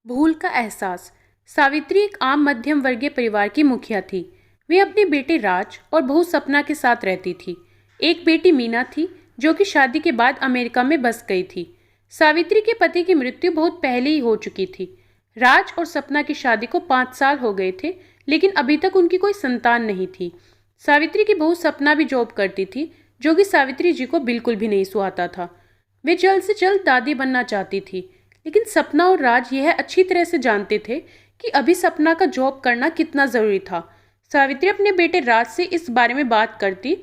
भूल का एहसास। सावित्री एक आम मध्यम वर्गीय परिवार की मुखिया थी। वे अपने बेटे राज और बहू सपना के साथ रहती थी। एक बेटी मीना थी जो कि शादी के बाद अमेरिका में बस गई थी। सावित्री के पति की मृत्यु बहुत पहले ही हो चुकी थी। राज और सपना की शादी को 5 साल हो गए थे, लेकिन अभी तक उनकी कोई संतान नहीं थी। सावित्री की बहू सपना भी जॉब करती थी, जो कि सावित्री जी को बिल्कुल भी नहीं सुहाता था। वे जल्द से जल्द दादी बनना चाहती थी, लेकिन सपना और राज यह अच्छी तरह से जानते थे कि अभी सपना का जॉब करना कितना ज़रूरी था। सावित्री अपने बेटे राज से इस बारे में बात करती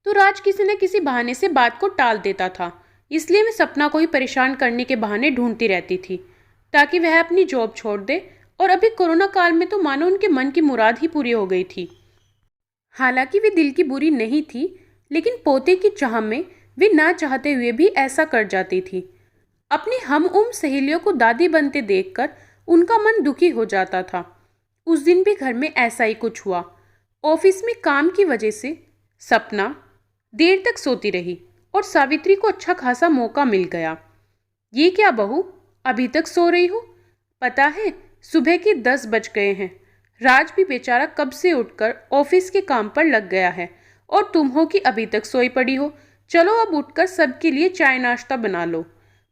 तो राज किसी न किसी बहाने से बात को टाल देता था। इसलिए मैं सपना को ही परेशान करने के बहाने ढूंढती रहती थी ताकि वह अपनी जॉब छोड़ दे। और अभी कोरोना काल में तो मानो उनके मन की मुराद ही पूरी हो गई थी। हालांकि वे दिल की बुरी नहीं थी, लेकिन पोते की चाह में वे ना चाहते हुए भी ऐसा कर जाती थी। अपनी हम उम्र सहेलियों को दादी बनते देखकर उनका मन दुखी हो जाता था। उस दिन भी घर में ऐसा ही कुछ हुआ। ऑफिस में काम की वजह से सपना देर तक सोती रही और सावित्री को अच्छा खासा मौका मिल गया। ये क्या बहू, अभी तक सो रही हो? पता है सुबह के 10 बज गए हैं। राज भी बेचारा कब से उठकर ऑफिस के काम पर लग गया है और तुम हो कि अभी तक सोई पड़ी हो। चलो अब उठकर सबके लिए चाय नाश्ता बना लो।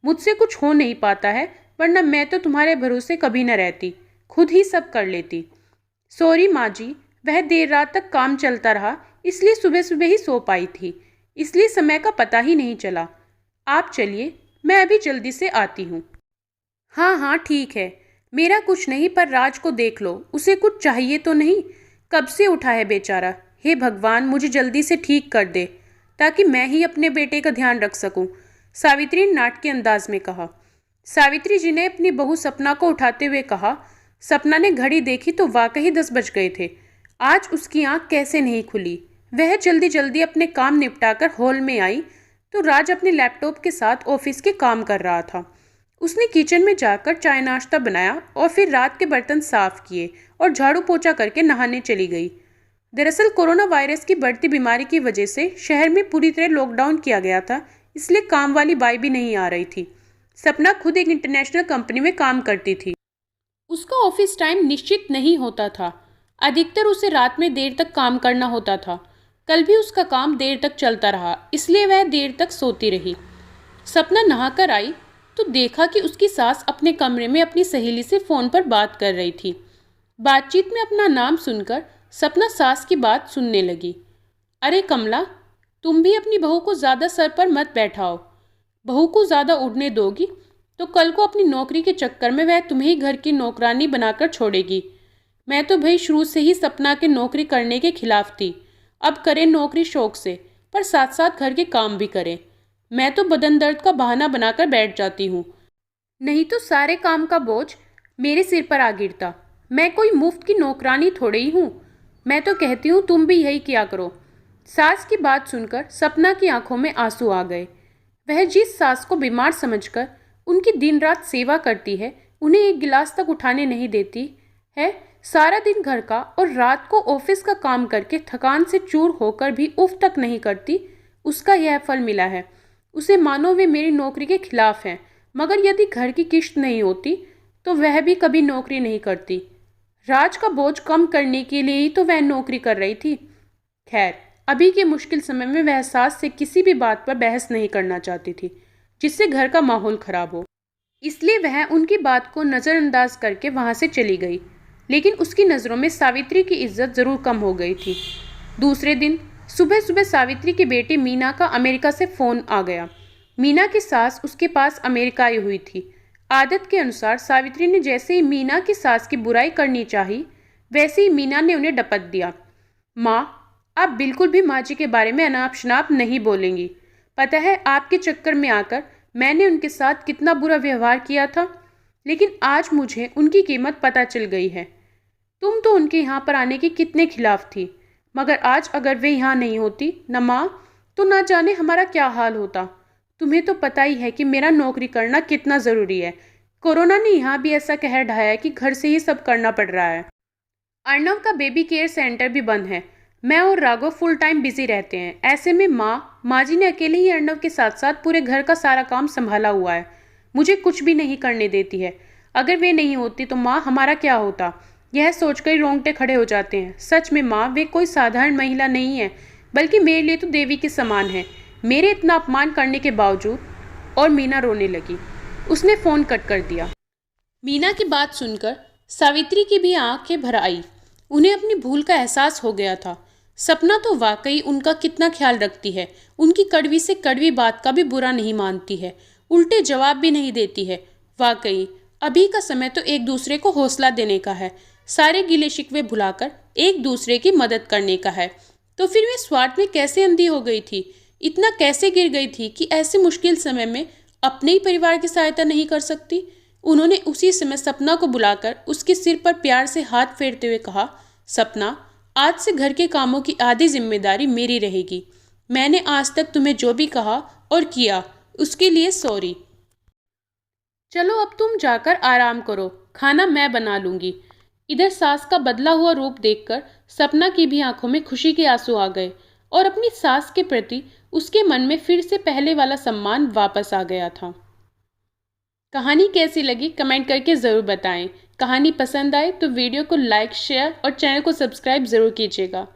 मुझसे कुछ हो नहीं पाता है, वरना मैं तो तुम्हारे भरोसे कभी न रहती, खुद ही सब कर लेती। सॉरी माँ जी, वह देर रात तक काम चलता रहा, इसलिए सुबह सुबह ही सो पाई थी, इसलिए समय का पता ही नहीं चला। आप चलिए, मैं अभी जल्दी से आती हूँ। हाँ हाँ ठीक है, मेरा कुछ नहीं, पर राज को देख लो, उसे कुछ चाहिए तो नहीं? कब से उठा है बेचारा। हे भगवान, मुझे जल्दी से ठीक कर दे ताकि मैं ही अपने बेटे का ध्यान रख सकूं, सावित्री ने नाटकीय अंदाज में कहा। सावित्री जी ने अपनी बहू सपना को उठाते हुए कहा। सपना ने घड़ी देखी तो वाकई 10 बज गए थे। आज उसकी आंख कैसे नहीं खुली। वह जल्दी जल्दी अपने काम निपटाकर हॉल में आई तो राज अपने लैपटॉप के साथ ऑफिस के काम कर रहा था। उसने किचन में जाकर चाय नाश्ता बनाया और फिर रात के बर्तन साफ किए और झाड़ू पोछा करके नहाने चली गई। दरअसल कोरोना वायरस की बढ़ती बीमारी की वजह से शहर में पूरी तरह लॉकडाउन किया गया था, इसलिए काम वाली बाई भी नहीं आ रही थी। सपना खुद एक इंटरनेशनल कंपनी में काम करती थी। उसका ऑफिस टाइम निश्चित नहीं होता था। अधिकतर उसे रात में देर तक काम करना होता था। कल भी उसका काम देर तक चलता रहा, इसलिए वह देर तक सोती रही। सपना नहाकर आई तो देखा कि उसकी सास अपने कमरे में अपनी सहेली से फोन पर बात कर रही थी। बातचीत में अपना नाम सुनकर सपना सास की बात सुनने लगी। अरे कमला, तुम भी अपनी बहू को ज़्यादा सर पर मत बैठाओ। बहू को ज़्यादा उड़ने दोगी तो कल को अपनी नौकरी के चक्कर में वह तुम्हें ही घर की नौकरानी बनाकर छोड़ेगी। मैं तो भाई शुरू से ही सपना के नौकरी करने के खिलाफ थी। अब करे नौकरी शौक से, पर साथ साथ घर के काम भी करे। मैं तो बदन दर्द का बहाना बनाकर बैठ जाती हूँ, नहीं तो सारे काम का बोझ मेरे सिर पर आ गिरता। मैं कोई मुफ्त की नौकरानी थोड़ी ही हूँ। मैं तो कहती हूँ तुम भी यही किया करो। सास की बात सुनकर सपना की आंखों में आंसू आ गए। वह जिस सास को बीमार समझकर उनकी दिन रात सेवा करती है, उन्हें एक गिलास तक उठाने नहीं देती है, सारा दिन घर का और रात को ऑफिस का काम करके थकान से चूर होकर भी उफ तक नहीं करती, उसका यह फल मिला है। उसे मानो वे मेरी नौकरी के खिलाफ हैं, मगर यदि घर की किश्त नहीं होती तो वह भी कभी नौकरी नहीं करती। राज का बोझ कम करने के लिए ही तो वह नौकरी कर रही थी। खैर, अभी के मुश्किल समय में वह सास से किसी भी बात पर बहस नहीं करना चाहती थी जिससे घर का माहौल खराब हो, इसलिए वह उनकी बात को नज़रअंदाज करके वहां से चली गई। लेकिन उसकी नज़रों में सावित्री की इज्जत ज़रूर कम हो गई थी। दूसरे दिन सुबह सुबह सावित्री की बेटी मीना का अमेरिका से फ़ोन आ गया। मीना की सास उसके पास अमेरिका आई हुई थी। आदत के अनुसार सावित्री ने जैसे ही मीना की सास की बुराई करनी चाही, वैसे ही मीना ने उन्हें डपट दिया। माँ, आप बिल्कुल भी माँ जी के बारे में अनाप शनाप नहीं बोलेंगी। पता है आपके चक्कर में आकर मैंने उनके साथ कितना बुरा व्यवहार किया था, लेकिन आज मुझे उनकी कीमत पता चल गई है। तुम तो उनके यहाँ पर आने के कितने खिलाफ थी, मगर आज अगर वे यहाँ नहीं होती न माँ, तो ना जाने हमारा क्या हाल होता। तुम्हें तो पता ही है कि मेरा नौकरी करना कितना ज़रूरी है। कोरोना ने यहाँ भी ऐसा कहर ढाया है कि घर से ही सब करना पड़ रहा है। अर्णव का बेबी केयर सेंटर भी बंद है। मैं और राघव फुल टाइम बिजी रहते हैं। ऐसे में माँ जी ने अकेले ही अर्णव के साथ साथ पूरे घर का सारा काम संभाला हुआ है। मुझे कुछ भी नहीं करने देती है। अगर वे नहीं होती तो माँ हमारा क्या होता। यह सोचकर ही रोंगटे खड़े हो जाते हैं। सच में माँ, वे कोई साधारण महिला नहीं है, बल्कि मेरे लिए तो देवी के समान है। मेरे इतना अपमान करने के बावजूद। और मीना रोने लगी। उसने फोन कट कर दिया। मीना की बात सुनकर सावित्री की भी आंखें भर आई। उन्हें अपनी भूल का एहसास हो गया था। सपना तो वाकई उनका कितना ख्याल रखती है। उनकी कड़वी से कड़वी बात का भी बुरा नहीं मानती है, उल्टे जवाब भी नहीं देती है। वाकई अभी का समय तो एक दूसरे को हौसला देने का है, सारे गिले शिकवे भुलाकर एक दूसरे की मदद करने का है। तो फिर वे स्वार्थ में कैसे अंधी हो गई थी, इतना कैसे गिर गई थी कि ऐसे मुश्किल समय में अपने ही परिवार की सहायता नहीं कर सकती। उन्होंने उसी समय सपना को बुलाकर उसके सिर पर प्यार से हाथ फेरते हुए कहा, सपना, आज से घर के कामों की आधी जिम्मेदारी मेरी रहेगी। मैंने आज तक तुम्हें जो भी कहा और किया उसके लिए सॉरी। चलो अब तुम जाकर आराम करो, खाना मैं बना लूंगी। इधर सास का बदला हुआ रूप देखकर सपना की भी आंखों में खुशी के आंसू आ गए और अपनी सास के प्रति उसके मन में फिर से पहले वाला सम्मान वापस आ गया था। कहानी कैसी लगी कमेंट करके ज़रूर बताएं। कहानी पसंद आए तो वीडियो को लाइक, शेयर और चैनल को सब्सक्राइब ज़रूर कीजिएगा।